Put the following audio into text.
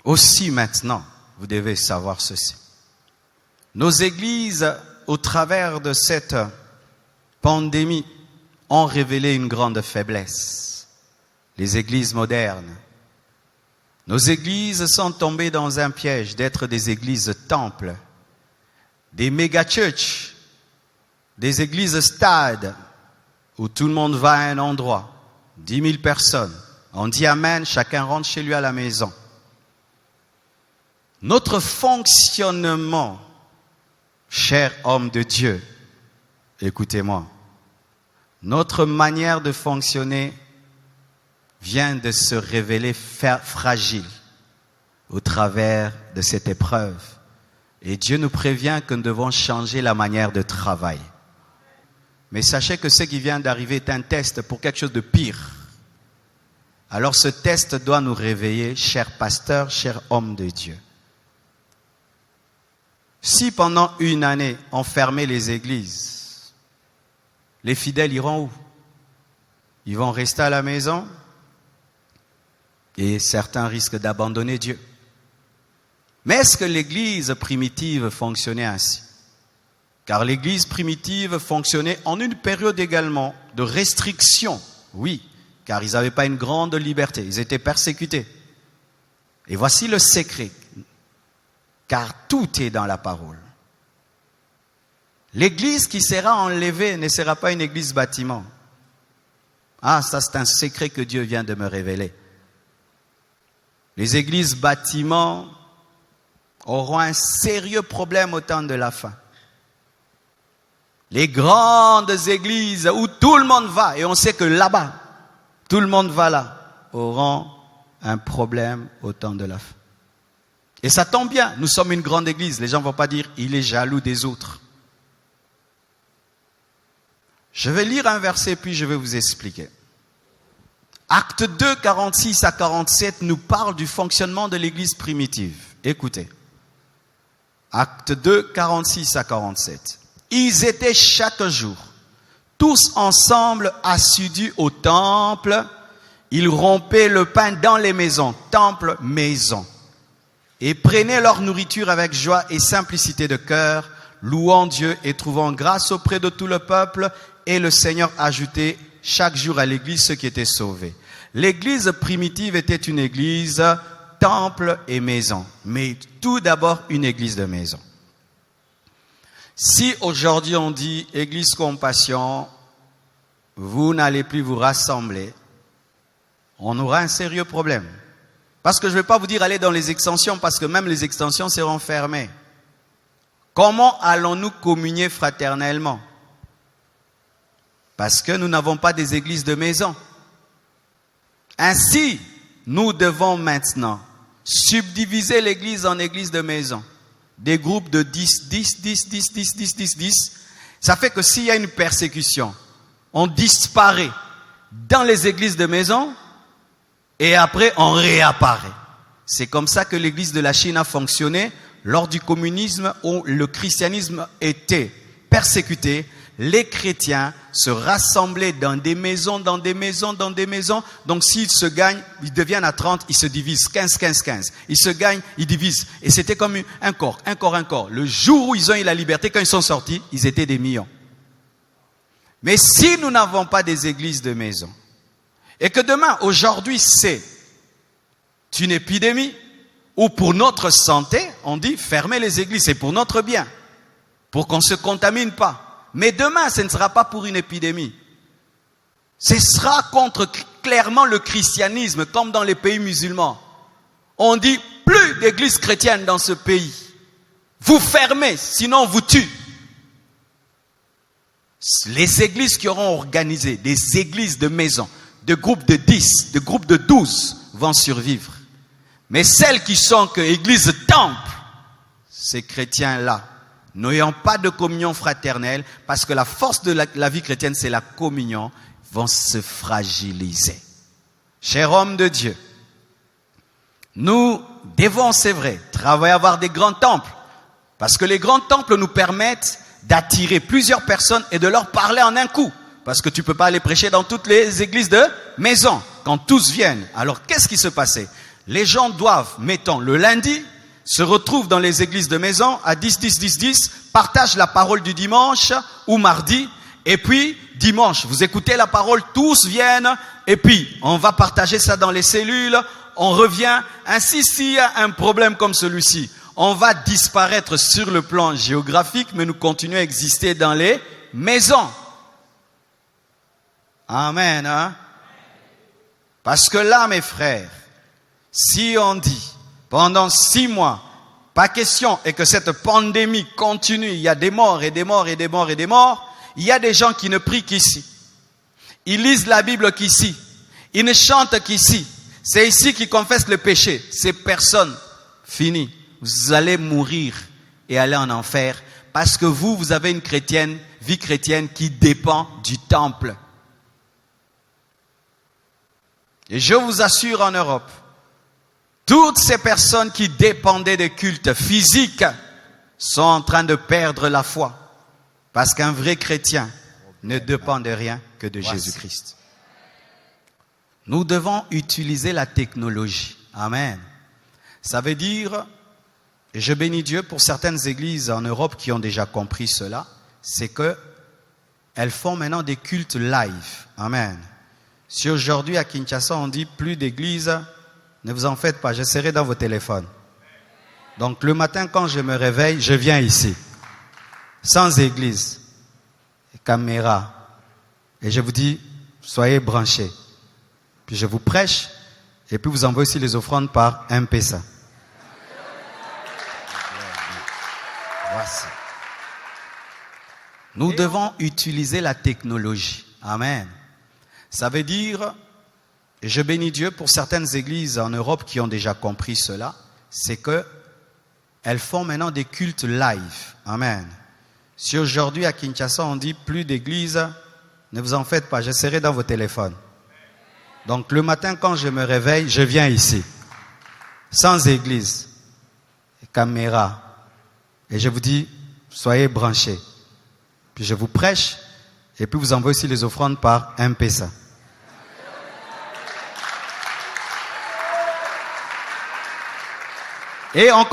Aussi maintenant, vous devez savoir ceci. Nos églises, au travers de cette pandémie, ont révélé une grande faiblesse. Les églises modernes. Nos églises sont tombées dans un piège d'être des églises temples, des méga-churches, des églises stades, où tout le monde va à un endroit, 10 000 personnes. On dit Amen, chacun rentre chez lui à la maison. Notre fonctionnement, cher homme de Dieu, écoutez-moi, notre manière de fonctionner vient de se révéler fragile au travers de cette épreuve. Et Dieu nous prévient que nous devons changer la manière de travailler. Mais sachez que ce qui vient d'arriver est un test pour quelque chose de pire. Alors ce test doit nous réveiller, cher pasteur, cher homme de Dieu. Si pendant une année, on fermait les églises, les fidèles iront où? Ils vont rester à la maison et certains risquent d'abandonner Dieu. Mais est-ce que l'église primitive fonctionnait ainsi? Car l'église primitive fonctionnait en une période également de restriction, oui, car ils n'avaient pas une grande liberté, ils étaient persécutés. Et voici le secret, car tout est dans la parole. L'église qui sera enlevée ne sera pas une église bâtiment. Ah, ça c'est un secret que Dieu vient de me révéler. Les églises bâtiments auront un sérieux problème au temps de la fin. Les grandes églises où tout le monde va, et on sait que là-bas, tout le monde va là, auront un problème au temps de la fin. Et ça tombe bien, nous sommes une grande église. Les gens ne vont pas dire, il est jaloux des autres. Je vais lire un verset, puis je vais vous expliquer. Acte 2, 46 à 47 nous parle du fonctionnement de l'église primitive. Écoutez. Acte 2, 46 à 47. Ils étaient chaque jour, tous ensemble assidus au temple. Ils rompaient le pain dans les maisons, temple, maison, et prenaient leur nourriture avec joie et simplicité de cœur, louant Dieu et trouvant grâce auprès de tout le peuple. Et le Seigneur ajoutait chaque jour à l'église ceux qui étaient sauvés. L'église primitive était une église temple et maison, mais tout d'abord une église de maison. Si aujourd'hui on dit Église Compassion, vous n'allez plus vous rassembler, on aura un sérieux problème. Parce que je ne vais pas vous dire aller dans les extensions, parce que même les extensions seront fermées. Comment allons-nous communier fraternellement? Parce que nous n'avons pas des églises de maison. Ainsi, nous devons maintenant subdiviser l'église en églises de maison. Des groupes de 10. Ça fait que s'il y a une persécution, on disparaît dans les églises de maison et après on réapparaît. C'est comme ça que l'église de la Chine a fonctionné lors du communisme où le christianisme était persécuté. Les chrétiens se rassemblaient dans des maisons. Donc s'ils se gagnent, ils deviennent à 30, ils se divisent 15. Ils se gagnent, ils divisent. Et c'était comme un corps. Le jour où ils ont eu la liberté, quand ils sont sortis, ils étaient des millions. Mais si nous n'avons pas des églises de maison, et que demain, aujourd'hui, c'est une épidémie, ou pour notre santé, on dit fermez les églises, c'est pour notre bien, pour qu'on ne se contamine pas. Mais demain, ce ne sera pas pour une épidémie. Ce sera contre clairement le christianisme, comme dans les pays musulmans. On dit plus d'églises chrétiennes dans ce pays. Vous fermez, sinon on vous tue. Les églises qui auront organisé des églises de maison, de groupes de 10, de groupes de 12 vont survivre. Mais celles qui sont que églises temple, ces chrétiens-là, n'ayant pas de communion fraternelle, parce que la force de la vie chrétienne, c'est la communion, vont se fragiliser. Cher homme de Dieu, nous devons, c'est vrai, travailler à avoir des grands temples, parce que les grands temples nous permettent d'attirer plusieurs personnes et de leur parler en un coup, parce que tu ne peux pas aller prêcher dans toutes les églises de maison, quand tous viennent. Alors, qu'est-ce qui se passait? Les gens doivent, mettons, le lundi, se retrouvent dans les églises de maison à 10, partagent la parole du dimanche ou mardi, et puis dimanche, vous écoutez la parole, tous viennent, et puis on va partager ça dans les cellules, on revient. Ainsi, s'il y a un problème comme celui-ci, on va disparaître sur le plan géographique, mais nous continuons à exister dans les maisons. Amen. Hein? Parce que là, mes frères, si on dit pendant 6 mois, pas question, et que cette pandémie continue, il y a des morts et des morts et des morts et des morts, il y a des gens qui ne prient qu'ici. Ils lisent la Bible qu'ici. Ils ne chantent qu'ici. C'est ici qu'ils confessent le péché. Ces personnes, fini. Vous allez mourir et aller en enfer parce que vous avez une vie chrétienne qui dépend du temple. Et je vous assure, en Europe, toutes ces personnes qui dépendaient des cultes physiques sont en train de perdre la foi. Parce qu'un vrai chrétien ne dépend de rien que de Jésus-Christ. Nous devons utiliser la technologie. Amen. Ça veut dire, et je bénis Dieu pour certaines églises en Europe qui ont déjà compris cela, c'est que elles font maintenant des cultes live. Amen. Si aujourd'hui à Kinshasa on dit plus d'églises, ne vous en faites pas, je serai dans vos téléphones. Donc le matin quand je me réveille, je viens ici. Sans église, caméra, et je vous dis, soyez branchés. Puis je vous prêche, et puis vous envoyez aussi les offrandes par M-Pesa. Voici. Nous devons utiliser la technologie. Amen. Ça veut dire, et je bénis Dieu pour certaines églises en Europe qui ont déjà compris cela, c'est que elles font maintenant des cultes live. Amen. Si aujourd'hui à Kinshasa on dit plus d'églises, ne vous en faites pas, je serai dans vos téléphones. Donc le matin quand je me réveille, je viens ici. Sans église, caméra, et je vous dis, soyez branchés. Puis je vous prêche, et puis vous envoyez aussi les offrandes par M-Pesa. Et on